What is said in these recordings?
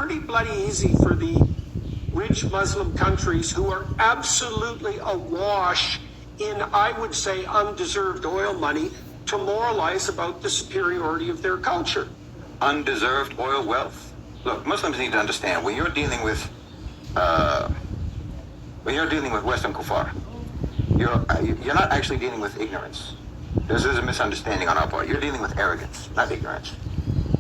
pretty bloody easy for the rich Muslim countries who are absolutely awash in, I would say, undeserved oil money to moralize about the superiority of their culture. Undeserved oil wealth? Look, Muslims need to understand, when you're dealing with Western kuffar, you're not actually dealing with ignorance. This is a misunderstanding on our part. You're dealing with arrogance, not ignorance.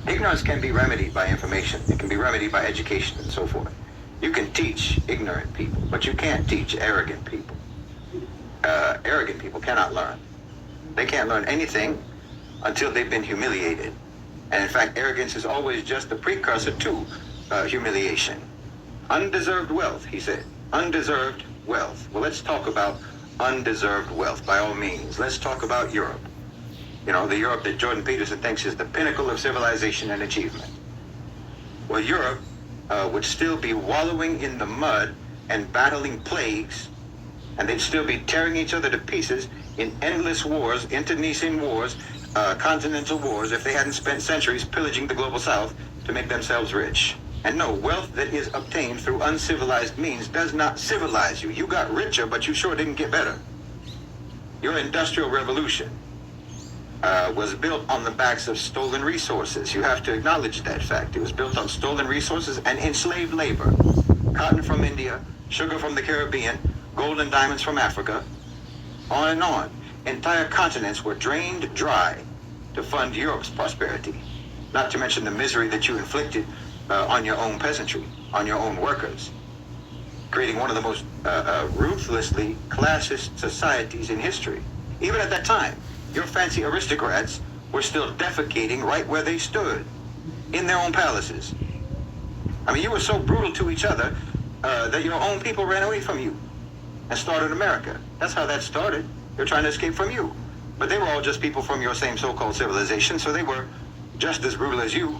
Ignorance can be remedied by information. It can be remedied by education and so forth. You can teach ignorant people, but you can't teach arrogant people. Arrogant people cannot learn. They can't learn anything until they've been humiliated. And in fact, arrogance is always just the precursor to humiliation. Undeserved wealth, he said. Undeserved wealth. Well, let's talk about undeserved wealth, by all means. Let's talk about Europe. You know, the Europe that Jordan Peterson thinks is the pinnacle of civilization and achievement. Well, Europe would still be wallowing in the mud and battling plagues, and they'd still be tearing each other to pieces in endless wars, internecine wars, continental wars, if they hadn't spent centuries pillaging the global south to make themselves rich. And no, wealth that is obtained through uncivilized means does not civilize you. You got richer, but you sure didn't get better. Your industrial revolution was built on the backs of stolen resources. You have to acknowledge that fact. It was built on stolen resources and enslaved labor. Cotton from India, sugar from the Caribbean, gold and diamonds from Africa, on and on. Entire continents were drained dry to fund Europe's prosperity, not to mention the misery that you inflicted on your own peasantry, on your own workers, creating one of the most ruthlessly classist societies in history. Even at that time, your fancy aristocrats were still defecating right where they stood, in their own palaces. I mean, you were so brutal to each other that your own people ran away from you and started America. That's how that started. They're trying to escape from you. But they were all just people from your same so-called civilization, so they were just as brutal as you.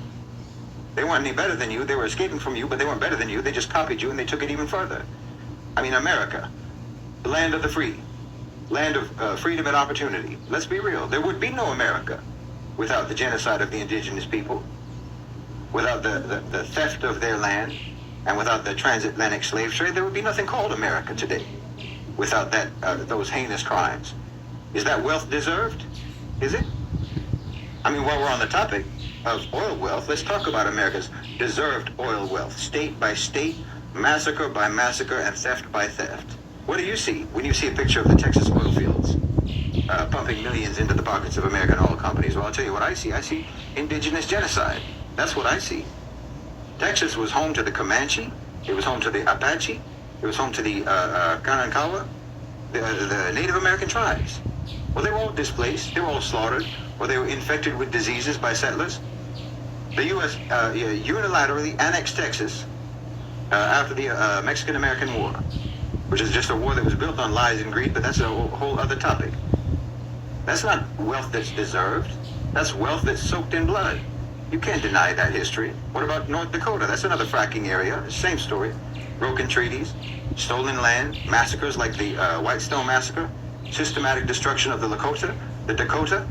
They weren't any better than you. They were escaping from you, but they weren't better than you. They just copied you, and they took it even further. I mean, America, the land of the free, land of freedom and opportunity. Let's be real. There would be no America without the genocide of the indigenous people, without the theft of their land, and without the transatlantic slave trade. There would be nothing called America today without that those heinous crimes. Is that wealth deserved? Is it? I mean, while we're on the topic of oil wealth, let's talk about America's deserved oil wealth, state by state, massacre by massacre, and theft by theft. What do you see when you see a picture of the Texas oil fields pumping millions into the pockets of American oil companies? Well, I'll tell you what I see. I see indigenous genocide. That's what I see. Texas was home to the Comanche. It was home to the Apache. It was home to the Kanakawa, the Native American tribes. Well, they were all displaced. They were all slaughtered, or they were infected with diseases by settlers. The U.S. Unilaterally annexed Texas after the Mexican-American War, which is just a war that was built on lies and greed, but that's a whole other topic. That's not wealth that's deserved. That's wealth that's soaked in blood. You can't deny that history. What about North Dakota? That's another fracking area. Same story. Broken treaties, stolen land, massacres like the Whitestone Massacre, systematic destruction of the Lakota, the Dakota,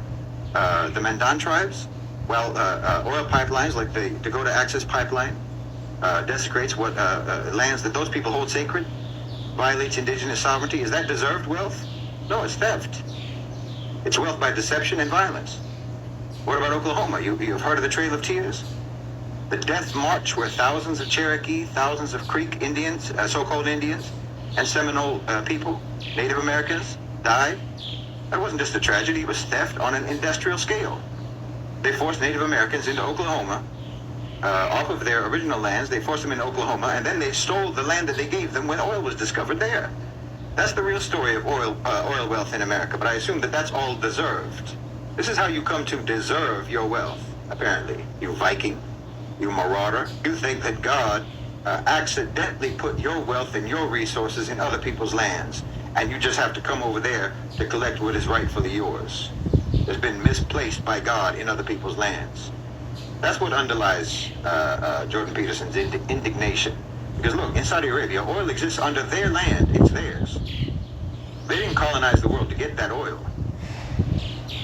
the Mandan tribes, while oil pipelines like the Dakota Access Pipeline desecrates what lands that those people hold sacred, violates indigenous sovereignty. Is that deserved wealth? No, it's theft. It's wealth by deception and violence. What about Oklahoma? You've heard of the Trail of Tears? The Death March, where thousands of Cherokee, thousands of Creek Indians, so-called Indians, and Seminole people, Native Americans, died. That wasn't just a tragedy, it was theft on an industrial scale. They forced Native Americans into Oklahoma, off of their original lands. They forced them into Oklahoma, and then they stole the land that they gave them when oil was discovered there. That's the real story of oil wealth in America, but I assume that that's all deserved. This is how you come to deserve your wealth, apparently, you Viking. You marauder. You think that God accidentally put your wealth and your resources in other people's lands, and you just have to come over there to collect what is rightfully yours. It's been misplaced by God in other people's lands. That's what underlies Jordan Peterson's indignation. Because look, in Saudi Arabia, oil exists under their land. It's theirs. They didn't colonize the world to get that oil.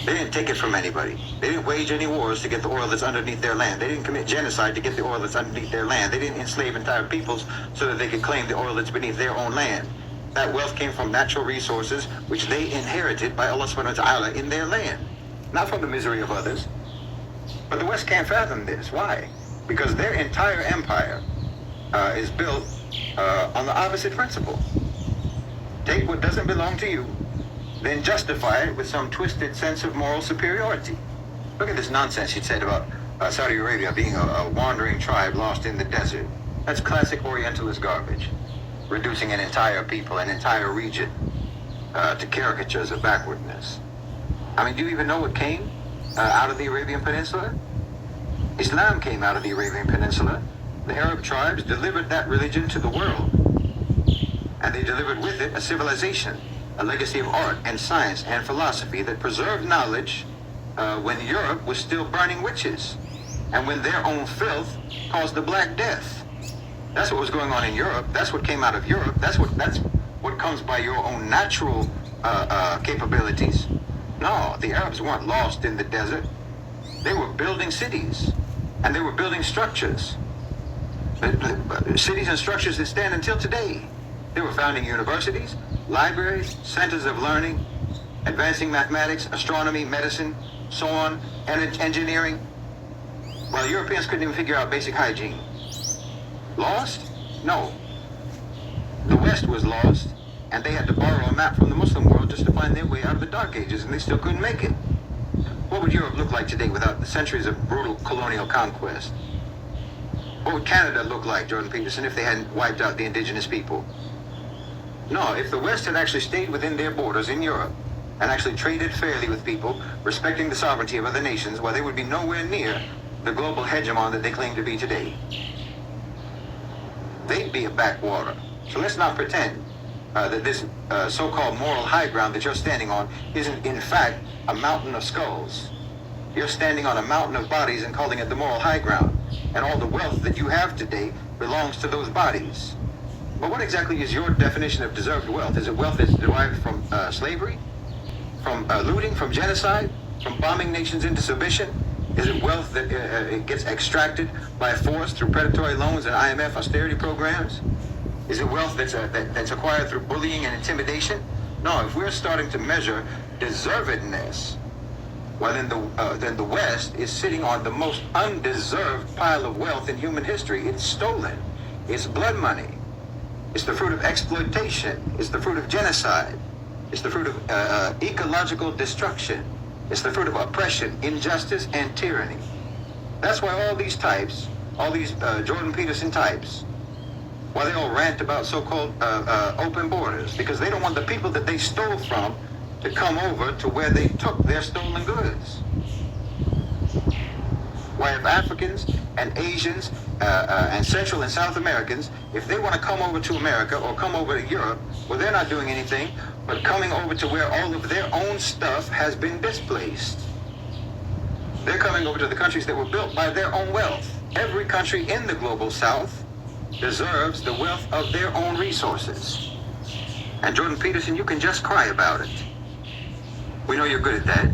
They didn't take it from anybody. They didn't wage any wars to get the oil that's underneath their land. They didn't commit genocide to get the oil that's underneath their land. They didn't enslave entire peoples so that they could claim the oil that's beneath their own land. That wealth came from natural resources which they inherited by Allah subhanahu wa ta'ala in their land. Not from the misery of others. But the West can't fathom this. Why? Because their entire empire is built on the opposite principle. Take what doesn't belong to you, then justify it with some twisted sense of moral superiority. Look at this nonsense he said about Saudi Arabia being a wandering tribe lost in the desert. That's classic Orientalist garbage. Reducing an entire people, an entire region, to caricatures of backwardness. I mean, do you even know what came out of the Arabian Peninsula? Islam came out of the Arabian Peninsula. The Arab tribes delivered that religion to the world. And they delivered with it a civilization, a legacy of art and science and philosophy that preserved knowledge when Europe was still burning witches and when their own filth caused the Black Death. That's what was going on in Europe. That's what came out of Europe. That's what comes by your own natural capabilities. No, the Arabs weren't lost in the desert. They were building cities and they were building structures. Cities and structures that stand until today. They were founding universities, libraries, centers of learning, advancing mathematics, astronomy, medicine, so on, and engineering, while Europeans couldn't even figure out basic hygiene. Lost? No. The West was lost, and they had to borrow a map from the Muslim world just to find their way out of the Dark Ages, and they still couldn't make it. What would Europe look like today without the centuries of brutal colonial conquest? What would Canada look like, Jordan Peterson, if they hadn't wiped out the indigenous people? No, if the West had actually stayed within their borders in Europe and actually traded fairly with people, respecting the sovereignty of other nations, well, they would be nowhere near the global hegemon that they claim to be today. They'd be a backwater. So let's not pretend that this so-called moral high ground that you're standing on isn't in fact a mountain of skulls. You're standing on a mountain of bodies and calling it the moral high ground. And all the wealth that you have today belongs to those bodies. But what exactly is your definition of deserved wealth? Is it wealth that's derived from slavery? From looting? From genocide? From bombing nations into submission? Is it wealth that it gets extracted by force through predatory loans and IMF austerity programs? Is it wealth that's acquired through bullying and intimidation? No, if we're starting to measure deservedness, well, then the West is sitting on the most undeserved pile of wealth in human history. It's stolen. It's blood money. It's the fruit of exploitation. It's the fruit of genocide. It's the fruit of ecological destruction. It's the fruit of oppression, injustice, and tyranny. That's why all these types, all these Jordan Peterson types, why they all rant about so-called open borders, because they don't want the people that they stole from to come over to where they took their stolen goods. Why if Africans and Asians and Central and South Americans, if they want to come over to America or come over to Europe, well, they're not doing anything but coming over to where all of their own stuff has been displaced. They're coming over to the countries that were built by their own wealth. Every country in the global South deserves the wealth of their own resources. And Jordan Peterson, you can just cry about it. We know you're good at that.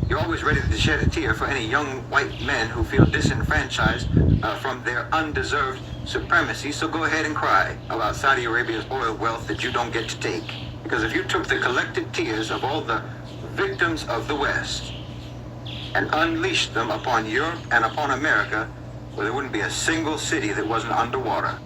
You're always ready to shed a tear for any young white men who feel disenfranchised from their undeserved supremacy. So go ahead and cry about Saudi Arabia's oil wealth that you don't get to take. Because if you took the collected tears of all the victims of the West and unleashed them upon Europe and upon America, well, there wouldn't be a single city that wasn't underwater.